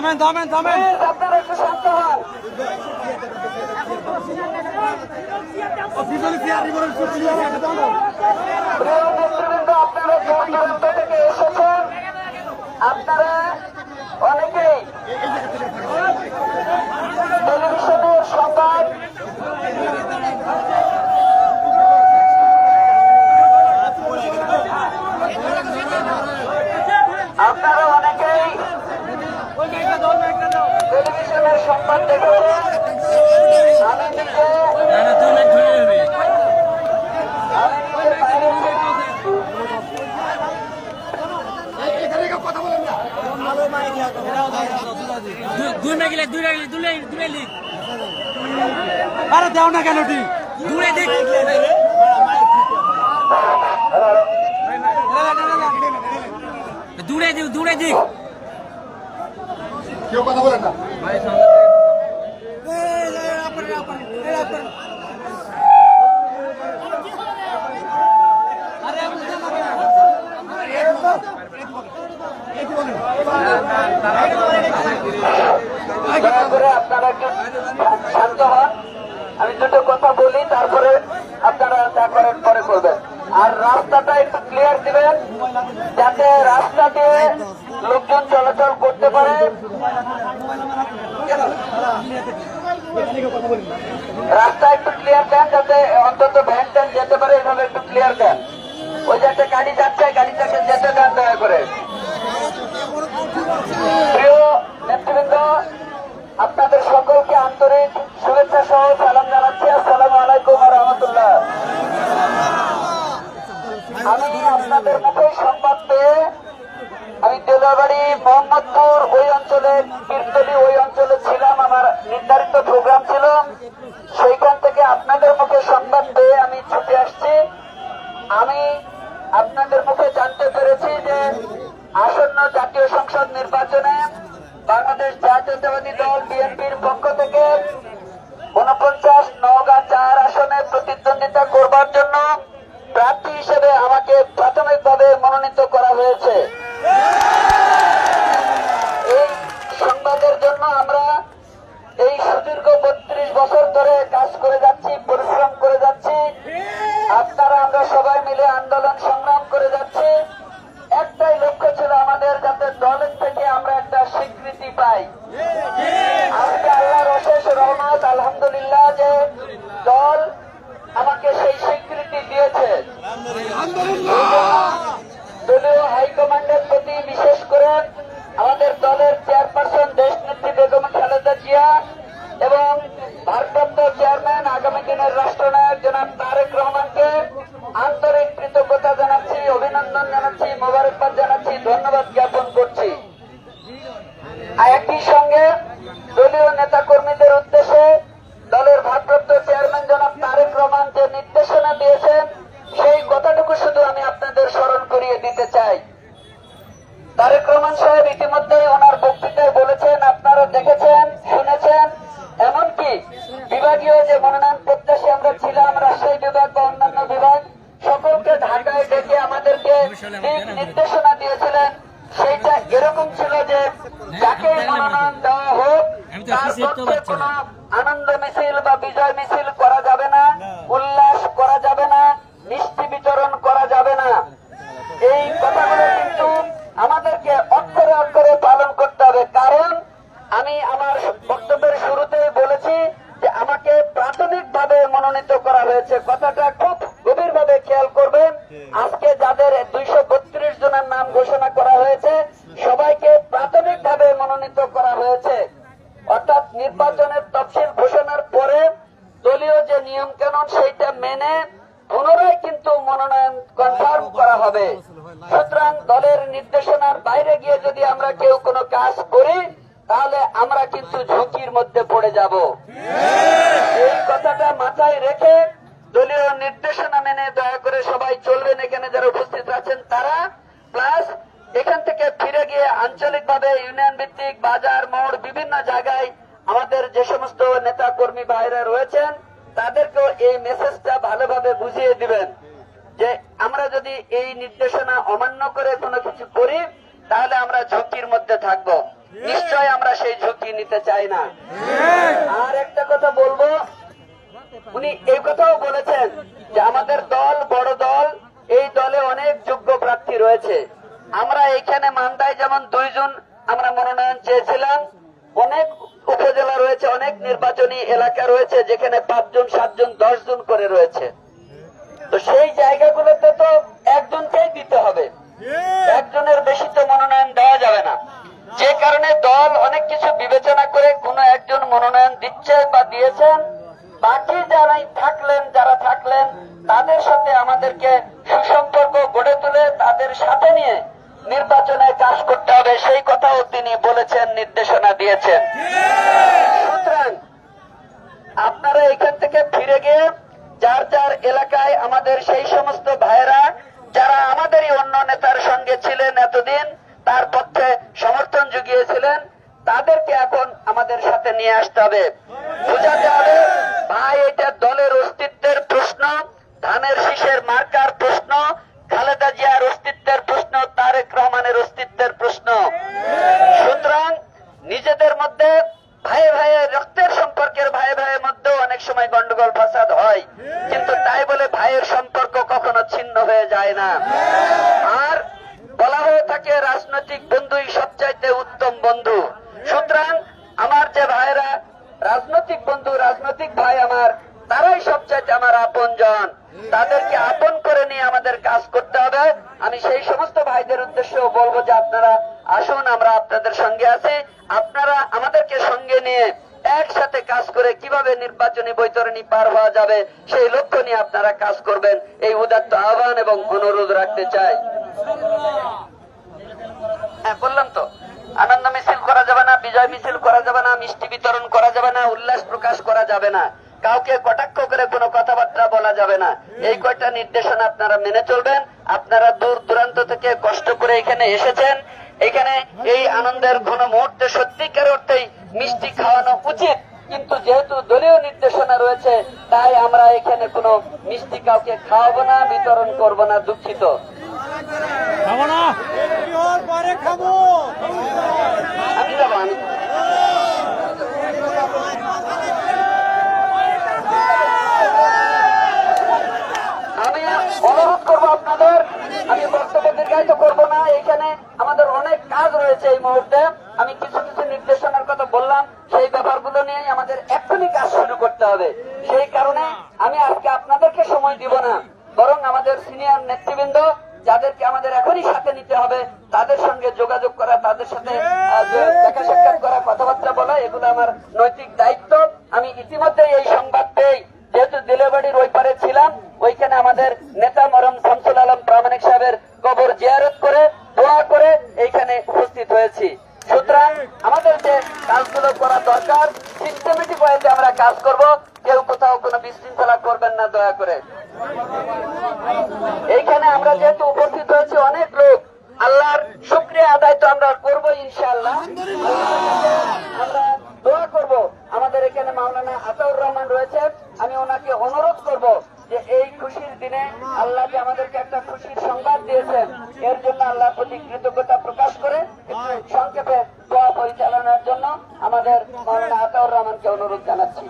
আপনারা একটু শান্ত হন। প্রিয় নেতৃবৃন্দ, আপনারা দূর দূরান্ত থেকে এসেছেন, আপনারা অনেকেই টেলিভিশনের সংবাদ আপনারা অনেকেই টেলিভিশনের সংবাদ দেখেছেন। আমি নিজে আরে দেও না কেন ঠিক দূরে দেখ দূরে দিক কেউ কথা বলেন না। দয়া করে আপনারা একটু শান্ত হন। আমি দুটো কথা বলি, তারপরে আপনারা যা করেন পরে করবেন। আর রাস্তাটা একটু ক্লিয়ার দিবেন, যাতে রাস্তা দিয়ে লোকজন চলাচল করতে পারে। রাস্তা একটু ক্লিয়ার দেন, যাতে অন্তত ভ্যান ট্যান যেতে পারে, এভাবে একটু ক্লিয়ার দেন। ওই যাতে গাড়ি যাচ্ছে, গাড়িটাকে যেতে দেন দয়া করে। প্রিয় নেতৃবৃন্দ, আপনাদের সকলকে আন্তরিক শুভেচ্ছা সহ সালাম জানাচ্ছি। আসসালামু আলাইকুম ওয়া রাহমাতুল্লাহ। আমি আপনাদের মুখে সংবাদ পেয়ে আমি দেলাবাড়ি মোহাম্মদপুর ওই অঞ্চলে কীর্তনী ওই অঞ্চলে ছিলাম, আমার নির্ধারিত প্রোগ্রাম ছিল। সেইখান থেকে আপনাদের মুখে সংবাদ পেয়ে আমি ছুটে আসছি। আমি আপনাদের মুখে জানতে পেরেছি যে আসন্ন জাতীয় সংসদ নির্বাচনে বাংলাদেশ জাতীয়তাবাদী দল বিএনপির পক্ষ থেকে ৪৯ নওগাঁ ৪ আসনে প্রতিদ্বন্দ্বিতা করবার জন্য প্রার্থী হিসেবে আমাকে প্রাথমিকভাবে মনোনীত করা হয়েছে। এই সংবাদের জন্য আমরা এই সুদীর্ঘ ৩২ বছর ধরে কাজ করে যাচ্ছি, পরিশ্রম করে যাচ্ছি। আপনারা আমরা সবাই মিলে আন্দোলন সংগ্রাম করে যাচ্ছি। একটাই লক্ষ্য ছিল আমাদের, যাতে দলের থেকে আমরা একটা স্বীকৃতি পাই। আজকে আল্লাহর অশেষ রহমত, আলহামদুলিল্লাহ, যে দল আমাকে সেই স্বীকৃতি দিয়েছে। দলীয় হাইকমান্ডের প্রতি, বিশেষ করে আমাদের দলের চেয়ারপারসন দেশনেত্রী বেগম খালেদা জিয়া এবং ভারপ্রাপ্ত চেয়ারম্যান আগামী দিনের রাষ্ট্রনায়ক জনাব তারেক রহমানকে আন্তরিক কৃতজ্ঞতা জানাচ্ছি, অভিনন্দন জানাচ্ছি, মোবারকবাদ জানাচ্ছি, ধন্যবাদ জ্ঞাপন করছি। একই সঙ্গে দলীয় নেতা কর্মীদের উদ্দেশ্যে দলের ভারপ্রাপ্ত চেয়ারম্যান জনাব তারেক রহমান যে নির্দেশনা দিয়েছেন, সেই কথাটুকু শুধু আমি আপনাদের স্মরণ করিয়ে দিতে চাই। তারেক রহমান সাহেব ইতিমধ্যেই ওনার বক্তৃতায় বলেছেন, আপনারা দেখেছেন, শুনেছেন। এমনকি বিভাগীয় যে মনোনয়ন প্রত্যাশী আমরা ছিলাম, রাজশাহী বিভাগ বা অন্যান্য বিভাগ, সকলকে ঢাকায় ডেকে আমাদেরকে নির্দেশনা দিয়েছিলেন। সেইটা এরকম ছিল যে যাকে মনোনয়ন দেওয়া হোক তার পক্ষে কোনো আনন্দ মিছিল বা বিজয় মিছিল করা যাবে না, উল্লাস করা যাবে না, মিষ্টি বিতরণ করা যাবে না। এই কথাগুলো কিন্তু আমাদেরকে অক্ষরে অক্ষরে পালন করতে হবে। কারণ আমি আমার বক্তব্যের শুরুতেই বলেছি যে আমাকে প্রাথমিকভাবে মনোনীত করা হয়েছে। কথাটা খুব গভীরভাবে খেয়াল করবেন। আজকে যাদের ২৩২ জনের নাম ঘোষণা করা হয়েছে, সবাইকে প্রাথমিকভাবে মনোনীত করা হয়েছে। অর্থাৎ নির্বাচনের তফসিল ঘোষণার পরে দলীয় যে নিয়ম কানুন সেইটা মেনে পুনরায় কিন্তু মনোনয়ন কনফার্ম করা হবে। সুতরাং দলের নির্দেশনার বাইরে গিয়ে যদি আমরা কেউ কোনো কাজ করি, তাহলে আমরা কিন্তু ঝুঁকির মধ্যে পড়ে যাব। এই কথাটা মাথায় রেখে দলীয় নির্দেশনা মেনে দয়া করে সবাই চলবেন। এখানে যারা উপস্থিত আছেন তারা, প্লাস এখান থেকে ফিরে গিয়ে আঞ্চলিকভাবে ইউনিয়ন ভিত্তিক বাজার মোড় বিভিন্ন জায়গায় আমাদের যে সমস্ত নেতা কর্মী ভাইরা রয়েছেন, তাদেরকেও এই মেসেজটা ভালোভাবে বুঝিয়ে দিবেন যে আমরা যদি এই নির্দেশনা অমান্য করে কোনো কিছু করি, তাহলে আমরা ঝুঁকির মধ্যে থাকবো। নিশ্চয় আমরা সেই ঝুঁকি নিতে চাই না। আর একটা কথা বলবো, উনি এই কথাও বলেছেন যে আমাদের দল বড় দল, এই দলে অনেক যোগ্য প্রার্থী রয়েছে। আমরা এখানে মান্দায় যেমন 2 জন আমরা মনোনয়ন চেয়েছিলাম, অনেক উপজেলা রয়েছে, অনেক নির্বাচনী এলাকা রয়েছে যেখানে 5 জন 7 জন 10 জন করে রয়েছে। তো সেই জায়গাগুলোতে তো একজনকেই দিতে হবে, একজনের বেশি তো মনোনয়ন দেওয়া যাবে না। যে কারণে দল অনেক কিছু বিবেচনা করে কোন একজন মনোনয়ন দিচ্ছে বা দিয়েছেন, বাকি যারা থাকলেন তাদের সাথে আমাদেরকে সুসম্পর্ক গড়ে তুলে তাদের সাথে নিয়ে নির্বাচনে কাজ করতে হবে, সেই কথাও তিনি বলেছেন, নির্দেশনা দিয়েছেন। সুতরাং আপনারা এখান থেকে ফিরে গিয়ে যার যার এলাকায় আমাদের সেই সমস্ত ভাইয়েরা যারা আমাদেরই অন্য নেতার সঙ্গে ছিলেন এতদিন, তার পক্ষে সমর্থন জুগিয়েছিলেন, তাদেরকে এখন আমাদের সাথে নিয়ে আসতে হবে। বোঝাতে হবে ভাই এটা দলের অস্তিত্বের প্রশ্ন, ধানের শীষের মার্কার প্রশ্ন, খালেদা জিয়ার অস্তিত্বের প্রশ্ন, তারেক রহমানের অস্তিত্বের প্রশ্ন। সুতরাং নিজেদের মধ্যে ভাইয়ে ভাইয়ে রক্তের সম্পর্কের ভাই ভাইয়ের মধ্যেও অনেক সময় গন্ডগোল ফাসাদ হয়, কিন্তু তাই বলে ভাইয়ের সম্পর্ক কখনো ছিন্ন হয়ে যায় না। আর বলা হয়ে থাকে রাজনৈতিক বন্ধুই সবচাইতে উত্তম বন্ধু। সুতরাং আমার যে ভাইয়েরা রাজনৈতিক বন্ধু, রাজনৈতিক ভাই আমার, তারাই সবচাইতে আমার আপনজন। তাদেরকে আপন করে নিয়ে আমাদের কাজ করতে হবে। আমি সেই সমস্ত ভাইদের উদ্দেশ্যেও বলবো যে আপনারা আসুন, আমরা আপনাদের সঙ্গে আছি। আপনারা আমাদেরকে সঙ্গে নিয়ে একসাথে কাজ করে কিভাবে নির্বাচনী বৈতরণী পার হওয়া যাবে সেই লক্ষ্য নিয়ে আপনারা কাজ করবেন, এই উদাত্ত আহ্বান এবং অনুরোধ রাখতে চাই। হ্যাঁ, বললাম তো, আনন্দ মিছিল করা যাবে না, বিজয় মিছিল করা যাবে না, মিষ্টি বিতরণ করা যাবে না, উল্লাস প্রকাশ করা যাবে না, কাউকে কটাক্ষ করে কোনো কথাবার্তা বলা যাবে না। এই কয়টা নির্দেশনা আপনারা মেনে চলবেন। আপনারা দূর দূরান্ত থেকে কষ্ট করে এখানে এসেছেন, এখানে এই আনন্দের ঘন মুহূর্তে সত্যিকার অর্থেই মিষ্টি খাওয়ানো উচিত, কিন্তু যেহেতু দলীয় নির্দেশনা রয়েছে তাই আমরা এখানে কোনো মিষ্টি কাউকে খাওয়াবো না, বিতরণ করব না। দুঃখিত। আমি যাবো, আমি অনুরোধ করবো আপনাদের, আমি বক্তব্য দীর্ঘায়িত করবো না। এখানে আমাদের অনেক কাজ রয়েছে এই মুহূর্তে। আমি কিছু কিছু নির্দেশনার কথা বললাম, সেই ব্যাপারগুলো নিয়ে আমাদের এক্ষুনি কাজ শুরু করতে হবে। সেই কারণে আমি আজকে আপনাদেরকে সময় দিব না, বরং আমাদের সিনিয়র নেতৃবৃন্দ যাদেরকে আমাদের এখনই সাথে নিতে হবে তাদের সঙ্গে যোগাযোগ করা, তাদের সাথে দেখা সাক্ষাৎ করা, কথাবার্তা বলা, এগুলো আমার নৈতিক দায়িত্ব। আমি ইতিমধ্যে এই সংবাদ পেয়ে, যেহেতু দিলেবাড়ির ওই পারে ছিলাম, ওইখানে আমাদের নেতা মরম শামসুল আলম প্রামাণিক সাহেবের কবর জিয়ারত করে দোয়া করে এইখানে উপস্থিত হয়েছি। সুতরাং আমাদের যে কাজগুলো করা দরকার, সিস্টেমেটিক ওয়েতে আমরা কাজ করব। কেউ কোথাও কোনো বিশৃঙ্খলা করবেন না দয়া করে। এইখানে আমরা যেহেতু উপস্থিত হয়েছি অনেক লোক, আল্লাহর শুকরিয়া আদায় তো আমরা করবো ইনশাআল্লাহ। আমরা দোয়া করব। আমাদের এখানে মাওলানা আতাউর রহমান রয়েছে, আমি ওনাকে অনুরোধ করব যে এই খুশির দিনে আল্লাহ যে আমাদেরকে একটা খুশির সংবাদ দিয়েছেন, এর জন্য আল্লাহর প্রতি কৃতজ্ঞতা প্রকাশ করে একটু সংক্ষেপে দোয়া পরিচালনার জন্য আমাদের মাওলানা আতাউর রহমানকে অনুরোধ জানাচ্ছি।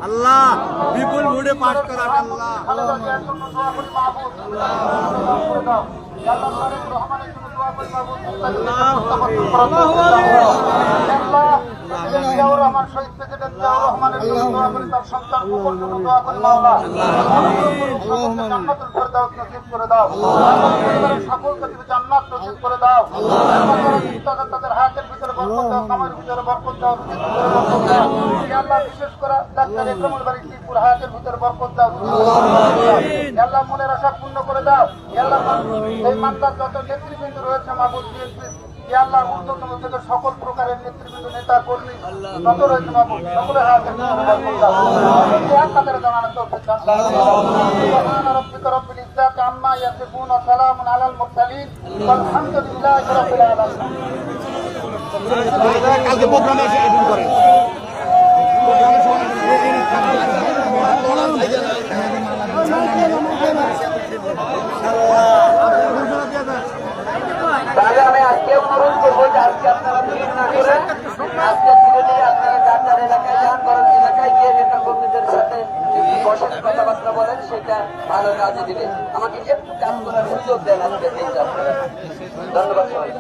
আল্লাহ বিপুল ভোটে পাশ করা আল্লাহ রহমান শহীদ প্রেসিডেন্ট জিয়াউর রহমানের দোয়া করে তার সন্তান কুকুর জন্য দোয়া করে মাওলা জান্নাতুল ফেরদাউস নসিব করে দাও, সকলকে তুমি জান্নাত নসিব করে দাও, তাদের হায়াতের ভিতরে বরকত দাও, কামার ভিতরে বরকত দাও, রুজির ভিতরে বরকত দাও। ইয়া আল্লাহ বিশেষ করে ডাক্তার একরামুল বাড়ি শ্রীপুর হায়াতের ভিতরে বরকত দাও, রুজির ভিতরে বরকত দাও। ইয়া আল্লাহ মনের আশা পূর্ণ করে দাও। ইয়া আল্লাহ এই মান্দার যত নেতৃবৃন্দ রয়েছে মাহবুব বিএনপি, ইয়া আল্লাহ ঊর্ধ্বতন থেকে সকল প্রকারের নেতৃবৃন্দ নেতা কর্মী যত রয়েছে মাহবুব সকলের হায়াতের ভিতরে বরকত দাও। ইয়া তাদের জানানো তৌফিক দান করো। সুবহান রাব্বিকা রব্বিল ইজ্জাতি আম্মা ইয়াসিফুন ওয়া সালামুন আলাল মুরসালিন ওয়ালহামদুলিল্লাহি রাব্বিল আলামিন। কালকে প্রোগ্রামে এসে এডিট করেন। তাহলে আমি আজকে অনুরোধ করবো যে আজকে আপনারা ভিড় না করে আজকে ধীরে ধীরে আপনারা যার যার এলাকায় যান, বরং এলাকায় গিয়ে নেতা কর্মীদের সাথে বসেন, কথাবার্তা বলেন, সেটা ভালো কাজে দিবে। আমাকে একটু কাজ করার সুযোগ দেন আজকে দিনটা আপনারা। ধন্যবাদ সবাই।